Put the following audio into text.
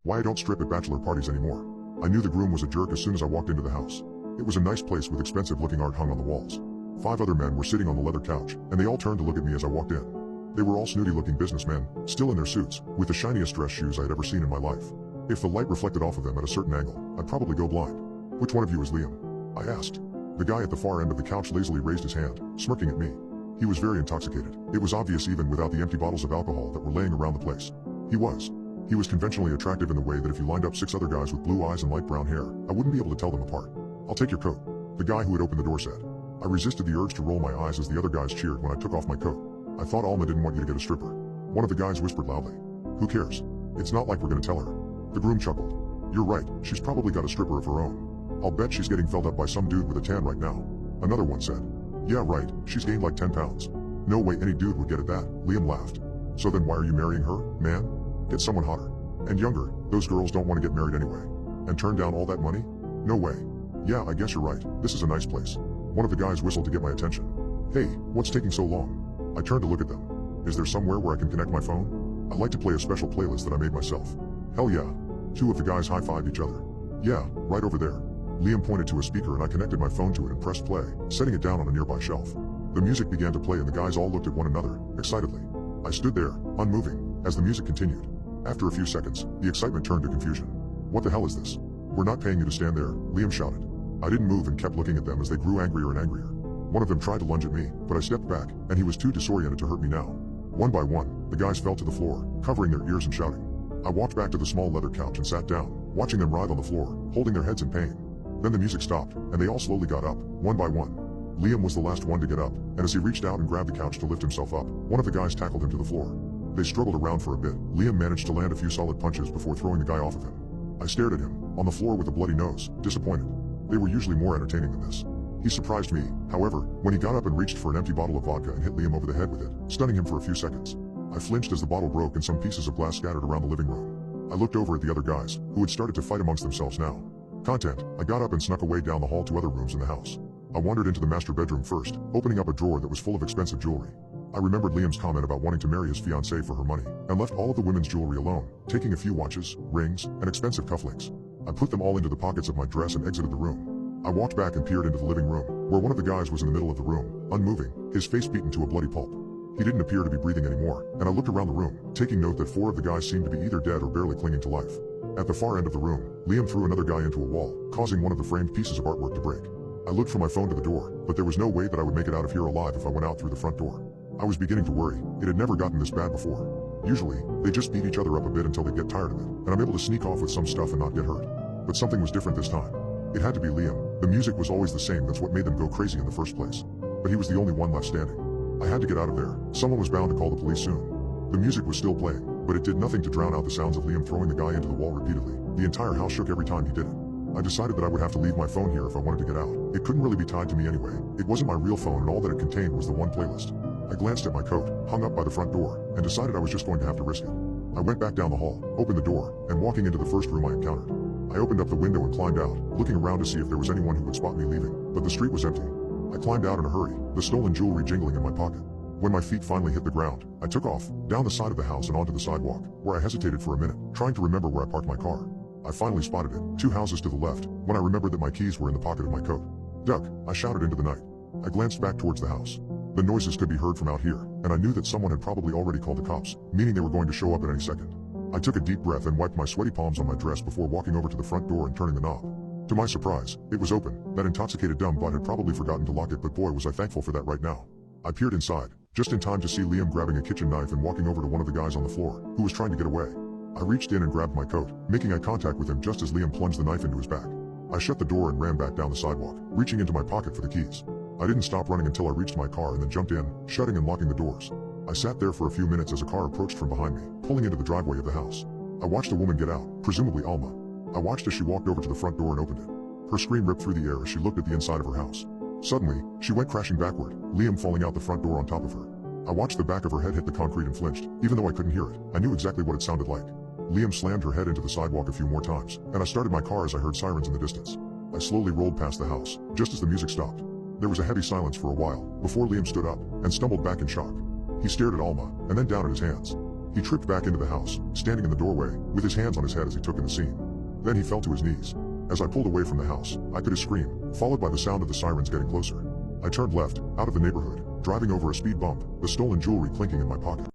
why I don't strip at bachelor parties anymore. I knew the groom was a jerk as soon as I walked into the house. It was a nice place with expensive-looking art hung on the walls. 5 other men were sitting on the leather couch, and they all turned to look at me as I walked in. They were all snooty-looking businessmen, still in their suits, with the shiniest dress shoes I had ever seen in my life. If the light reflected off of them at a certain angle, I'd probably go blind. "Which one of you is Liam?" I asked. The guy at the far end of the couch lazily raised his hand, smirking at me. He was very intoxicated. It was obvious even without the empty bottles of alcohol that were laying around the place. He was conventionally attractive in the way that if you lined up 6 other guys with blue eyes and light brown hair, I wouldn't be able to tell them apart. "I'll take your coat," the guy who had opened the door said. I resisted the urge to roll my eyes as the other guys cheered when I took off my coat. "I thought Alma didn't want you to get a stripper." One of the guys whispered loudly. "Who cares? It's not like we're gonna tell her." The groom chuckled. "You're right, she's probably got a stripper of her own. I'll bet she's getting felt up by some dude with a tan right now." Another one said. "Yeah right, she's gained like 10 pounds. No way any dude would get at that," Liam laughed. "So then why are you marrying her, man? Get someone hotter. And younger, those girls don't want to get married anyway. And turn down all that money? No way. Yeah, I guess you're right, this is a nice place." One of the guys whistled to get my attention. "Hey, what's taking so long?" I turned to look at them. "Is there somewhere where I can connect my phone? I'd like to play a special playlist that I made myself." "Hell yeah." 2 of the guys high-fived each other. "Yeah, right over there." Liam pointed to a speaker and I connected my phone to it and pressed play, setting it down on a nearby shelf. The music began to play and the guys all looked at one another, excitedly. I stood there, unmoving, as the music continued. After a few seconds, the excitement turned to confusion. "What the hell is this? We're not paying you to stand there," Liam shouted. I didn't move and kept looking at them as they grew angrier and angrier. One of them tried to lunge at me, but I stepped back, and he was too disoriented to hurt me now. One by one, the guys fell to the floor, covering their ears and shouting. I walked back to the small leather couch and sat down, watching them writhe on the floor, holding their heads in pain. Then the music stopped, and they all slowly got up, one by one. Liam was the last one to get up, and as he reached out and grabbed the couch to lift himself up, one of the guys tackled him to the floor. They struggled around for a bit. Liam managed to land a few solid punches before throwing the guy off of him. I stared at him, on the floor with a bloody nose, disappointed. They were usually more entertaining than this. He surprised me, however, when he got up and reached for an empty bottle of vodka and hit Liam over the head with it, stunning him for a few seconds. I flinched as the bottle broke and some pieces of glass scattered around the living room. I looked over at the other guys, who had started to fight amongst themselves now. Content, I got up and snuck away down the hall to other rooms in the house. I wandered into the master bedroom first, opening up a drawer that was full of expensive jewelry. I remembered Liam's comment about wanting to marry his fiancée for her money, and left all of the women's jewelry alone, taking a few watches, rings, and expensive cufflinks. I put them all into the pockets of my dress and exited the room. I walked back and peered into the living room, where one of the guys was in the middle of the room, unmoving, his face beaten to a bloody pulp. He didn't appear to be breathing anymore, and I looked around the room, taking note that 4 of the guys seemed to be either dead or barely clinging to life. At the far end of the room, Liam threw another guy into a wall, causing one of the framed pieces of artwork to break. I looked from my phone to the door, but there was no way that I would make it out of here alive if I went out through the front door. I was beginning to worry. It had never gotten this bad before. Usually, they just beat each other up a bit until they get tired of it, and I'm able to sneak off with some stuff and not get hurt. But something was different this time. It had to be Liam. The music was always the same, that's what made them go crazy in the first place. But he was the only one left standing. I had to get out of there. Someone was bound to call the police soon. The music was still playing, but it did nothing to drown out the sounds of Liam throwing the guy into the wall repeatedly. The entire house shook every time he did it. I decided that I would have to leave my phone here if I wanted to get out. It couldn't really be tied to me anyway. It wasn't my real phone and all that it contained was the one playlist. I glanced at my coat, hung up by the front door, and decided I was just going to have to risk it. I went back down the hall, opened the door, and walking into the first room I encountered. I opened up the window and climbed out, looking around to see if there was anyone who would spot me leaving, but the street was empty. I climbed out in a hurry, the stolen jewelry jingling in my pocket. When my feet finally hit the ground, I took off, down the side of the house and onto the sidewalk, where I hesitated for a minute, trying to remember where I parked my car. I finally spotted it, 2 houses to the left, when I remembered that my keys were in the pocket of my coat. "Duck," I shouted into the night. I glanced back towards the house. The noises could be heard from out here, and I knew that someone had probably already called the cops, meaning they were going to show up at any second. I took a deep breath and wiped my sweaty palms on my dress before walking over to the front door and turning the knob. To my surprise, it was open. That intoxicated dumb butt had probably forgotten to lock it, but boy was I thankful for that right now. I peered inside, just in time to see Liam grabbing a kitchen knife and walking over to one of the guys on the floor, who was trying to get away. I reached in and grabbed my coat, making eye contact with him just as Liam plunged the knife into his back. I shut the door and ran back down the sidewalk, reaching into my pocket for the keys. I didn't stop running until I reached my car and then jumped in, shutting and locking the doors. I sat there for a few minutes as a car approached from behind me, pulling into the driveway of the house. I watched a woman get out, presumably Alma. I watched as she walked over to the front door and opened it. Her scream ripped through the air as she looked at the inside of her house. Suddenly, she went crashing backward, Liam falling out the front door on top of her. I watched the back of her head hit the concrete and flinched. Even though I couldn't hear it, I knew exactly what it sounded like. Liam slammed her head into the sidewalk a few more times, and I started my car as I heard sirens in the distance. I slowly rolled past the house, just as the music stopped. There was a heavy silence for a while, before Liam stood up, and stumbled back in shock. He stared at Alma, and then down at his hands. He tripped back into the house, standing in the doorway, with his hands on his head as he took in the scene. Then he fell to his knees. As I pulled away from the house, I could hear scream, followed by the sound of the sirens getting closer. I turned left, out of the neighborhood, driving over a speed bump, the stolen jewelry clinking in my pocket.